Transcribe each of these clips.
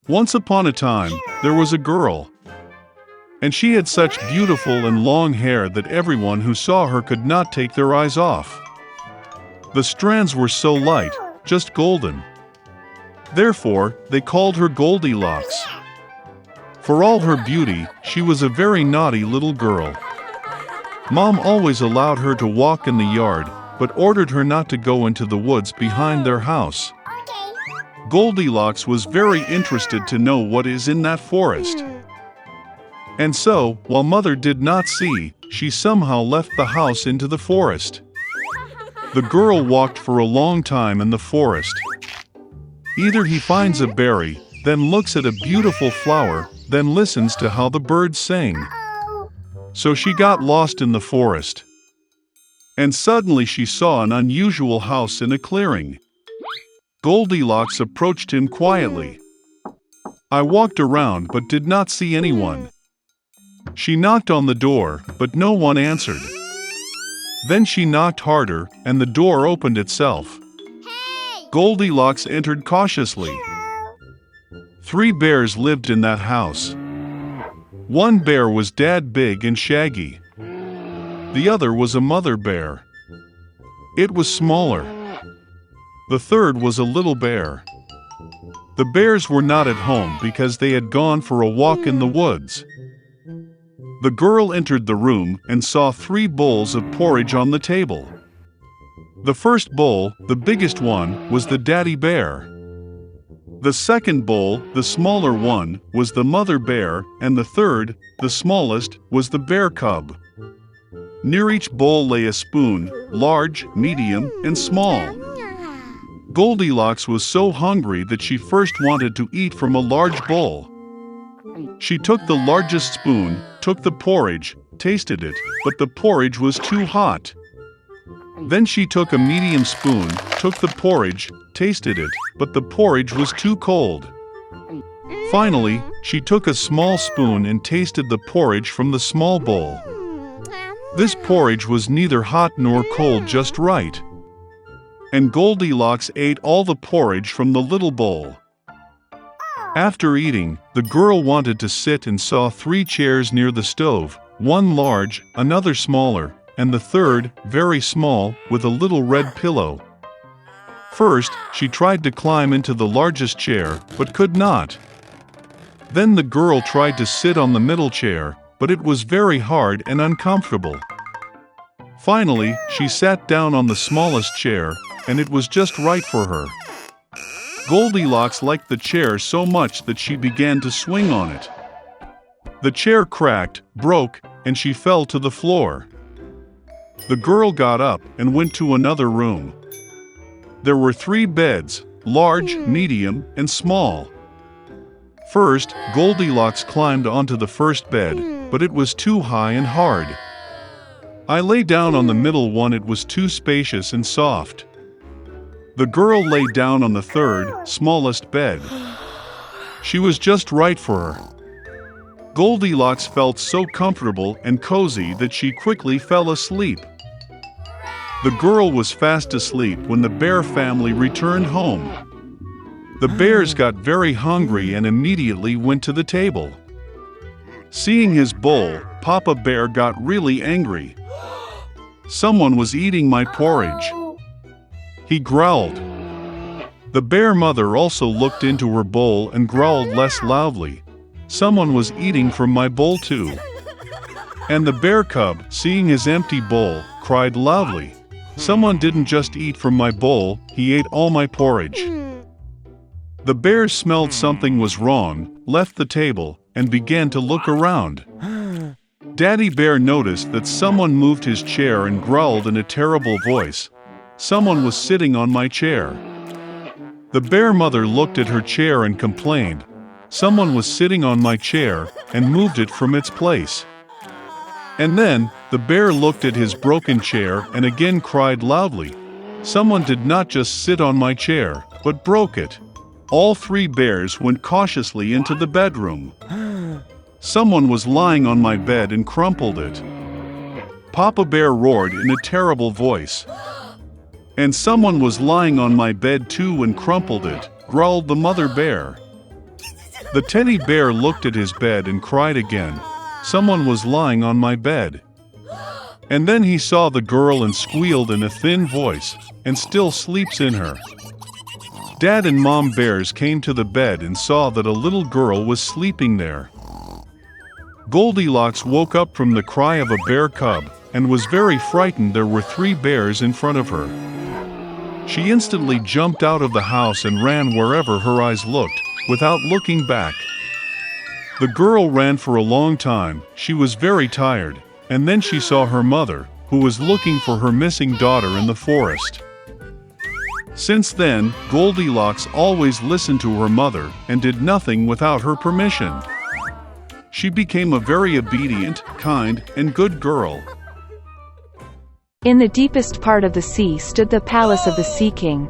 Once upon a time, there was a girl, and she had such beautiful and long hair that everyone who saw her could not take their eyes off. The strands were so light, just golden. Therefore, they called her Goldilocks. For all her beauty, she was a very naughty little girl. Mom always allowed her to walk in the yard, but ordered her not to go into the woods behind their house. Goldilocks was very interested to know what is in that forest. And so, while Mother did not see, she somehow left the house into the forest. The girl walked for a long time in the forest. Either he finds a berry, then looks at a beautiful flower, then listens to how the birds sing. So she got lost in the forest. And suddenly she saw an unusual house in a clearing. Goldilocks approached him quietly. I walked around but did not see anyone. She knocked on the door, but no one answered. Then she knocked harder, and the door opened itself. Goldilocks entered cautiously. 3 bears lived in that house. One bear was dad big and shaggy. The other was a mother bear. It was smaller. The third was a little bear. The bears were not at home because they had gone for a walk in the woods. The girl entered the room and saw 3 bowls of porridge on the table. The first bowl, the biggest one, was the daddy bear. The second bowl, the smaller one, was the mother bear, and the third, the smallest, was the bear cub. Near each bowl lay a spoon, large, medium, and small. Goldilocks was so hungry that she first wanted to eat from a large bowl. She took the largest spoon, took the porridge, tasted it, but the porridge was too hot. Then she took a medium spoon, took the porridge, tasted it, but the porridge was too cold. Finally, she took a small spoon and tasted the porridge from the small bowl. This porridge was neither hot nor cold, just right. And Goldilocks ate all the porridge from the little bowl. After eating, the girl wanted to sit and saw 3 chairs near the stove, one large, another smaller, and the third, very small, with a little red pillow. First, she tried to climb into the largest chair, but could not. Then the girl tried to sit on the middle chair, but it was very hard and uncomfortable. Finally, she sat down on the smallest chair, and it was just right for her. Goldilocks liked the chair so much that she began to swing on it. The chair cracked, broke, and she fell to the floor. The girl got up and went to another room. There were 3 beds, large, medium, and small. First, Goldilocks climbed onto the first bed, but it was too high and hard. I lay down on the middle one, it was too spacious and soft. The girl lay down on the third, smallest bed. She was just right for her. Goldilocks felt so comfortable and cozy that she quickly fell asleep. The girl was fast asleep when the bear family returned home. The bears got very hungry and immediately went to the table. Seeing his bowl, Papa Bear got really angry. Someone was eating my porridge. He growled. The bear mother also looked into her bowl and growled less loudly. Someone was eating from my bowl too. And the bear cub, seeing his empty bowl, cried loudly. Someone didn't just eat from my bowl, he ate all my porridge. The bears smelled something was wrong, left the table, and began to look around. Daddy Bear noticed that someone moved his chair and growled in a terrible voice. Someone was sitting on my chair. The bear mother looked at her chair and complained. Someone was sitting on my chair and moved it from its place. And then, the bear looked at his broken chair and again cried loudly. Someone did not just sit on my chair, but broke it. All 3 bears went cautiously into the bedroom. Someone was lying on my bed and crumpled it. Papa Bear roared in a terrible voice. And someone was lying on my bed too and crumpled it, growled the mother bear. The teddy bear looked at his bed and cried again. Someone was lying on my bed. And then he saw the girl and squealed in a thin voice, and still sleeps in her. Dad and Mom bears came to the bed and saw that a little girl was sleeping there. Goldilocks woke up from the cry of a bear cub, and was very frightened. There were 3 bears in front of her. She instantly jumped out of the house and ran wherever her eyes looked, without looking back. The girl ran for a long time. She was very tired, and then she saw her mother, who was looking for her missing daughter in the forest. Since then, Goldilocks always listened to her mother and did nothing without her permission. She became a very obedient, kind, and good girl. In the deepest part of the sea stood the palace of the Sea King.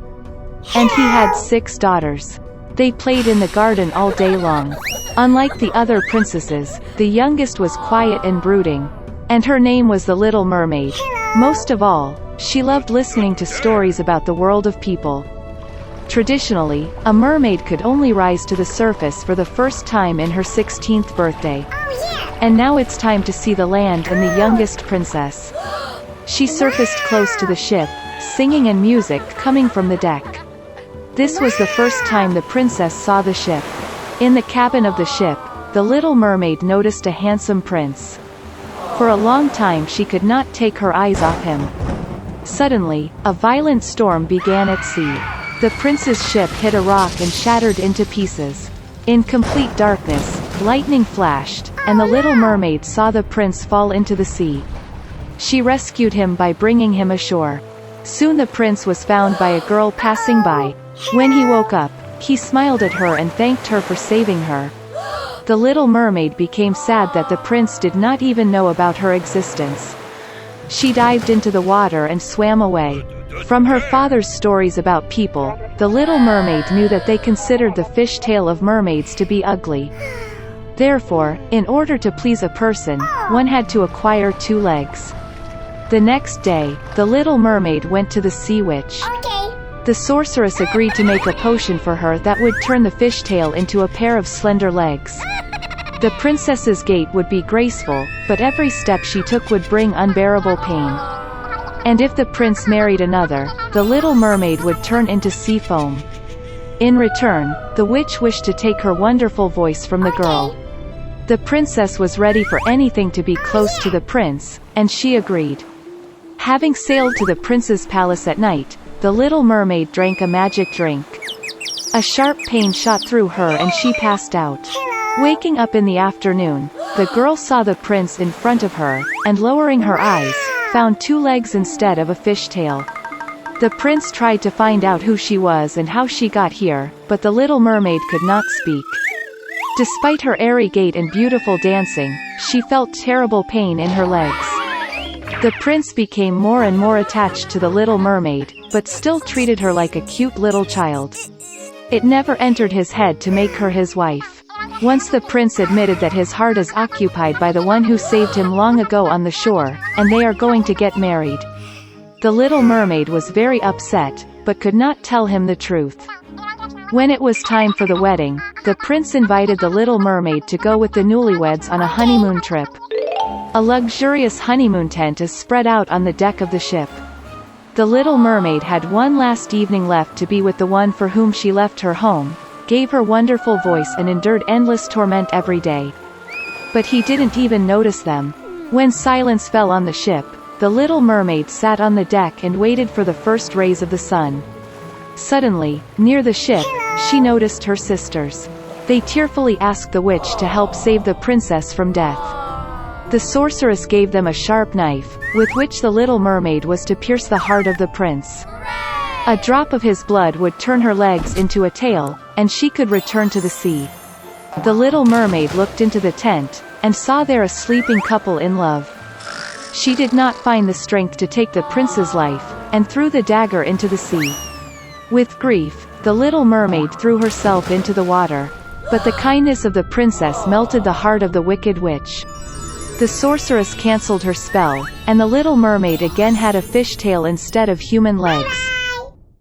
And he had 6 daughters. They played in the garden all day long. Unlike the other princesses, the youngest was quiet and brooding. And her name was the Little Mermaid. Most of all, she loved listening to stories about the world of people. Traditionally, a mermaid could only rise to the surface for the first time in her 16th birthday. And now it's time to see the land and the youngest princess. She surfaced close to the ship, singing and music coming from the deck. This was the first time the princess saw the ship. In the cabin of the ship, the Little Mermaid noticed a handsome prince. For a long time she could not take her eyes off him. Suddenly, a violent storm began at sea. The prince's ship hit a rock and shattered into pieces. In complete darkness, lightning flashed, and the Little Mermaid saw the prince fall into the sea. She rescued him by bringing him ashore. Soon the prince was found by a girl passing by. When he woke up, he smiled at her and thanked her for saving her. The Little Mermaid became sad that the prince did not even know about her existence. She dived into the water and swam away. From her father's stories about people, the Little Mermaid knew that they considered the fishtail of mermaids to be ugly. Therefore, in order to please a person, one had to acquire 2 legs. The next day, the Little Mermaid went to the sea witch. The sorceress agreed to make a potion for her that would turn the fishtail into a pair of slender legs. The princess's gait would be graceful, but every step she took would bring unbearable pain. And if the prince married another, the Little Mermaid would turn into sea foam. In return, the witch wished to take her wonderful voice from the girl. The princess was ready for anything to be close to the prince, and she agreed. Having sailed to the prince's palace at night, the Little Mermaid drank a magic drink. A sharp pain shot through her and she passed out. Waking up in the afternoon, the girl saw the prince in front of her, and lowering her eyes, found 2 legs instead of a fishtail. The prince tried to find out who she was and how she got here, but the Little Mermaid could not speak. Despite her airy gait and beautiful dancing, she felt terrible pain in her legs. The prince became more and more attached to the Little Mermaid, but still treated her like a cute little child. It never entered his head to make her his wife. Once the prince admitted that his heart is occupied by the one who saved him long ago on the shore, and they are going to get married. The Little Mermaid was very upset, but could not tell him the truth. When it was time for the wedding, the prince invited the Little Mermaid to go with the newlyweds on a honeymoon trip. A luxurious honeymoon tent is spread out on the deck of the ship. The Little Mermaid had one last evening left to be with the one for whom she left her home, gave her wonderful voice and endured endless torment every day. But he didn't even notice them. When silence fell on the ship, the Little Mermaid sat on the deck and waited for the first rays of the sun. Suddenly, near the ship, she noticed her sisters. They tearfully asked the witch to help save the princess from death. The sorceress gave them a sharp knife, with which the Little Mermaid was to pierce the heart of the prince. A drop of his blood would turn her legs into a tail, and she could return to the sea. The Little Mermaid looked into the tent, and saw there a sleeping couple in love. She did not find the strength to take the prince's life, and threw the dagger into the sea. With grief, the Little Mermaid threw herself into the water. But the kindness of the princess melted the heart of the wicked witch. The sorceress cancelled her spell, and the Little Mermaid again had a fishtail instead of human legs.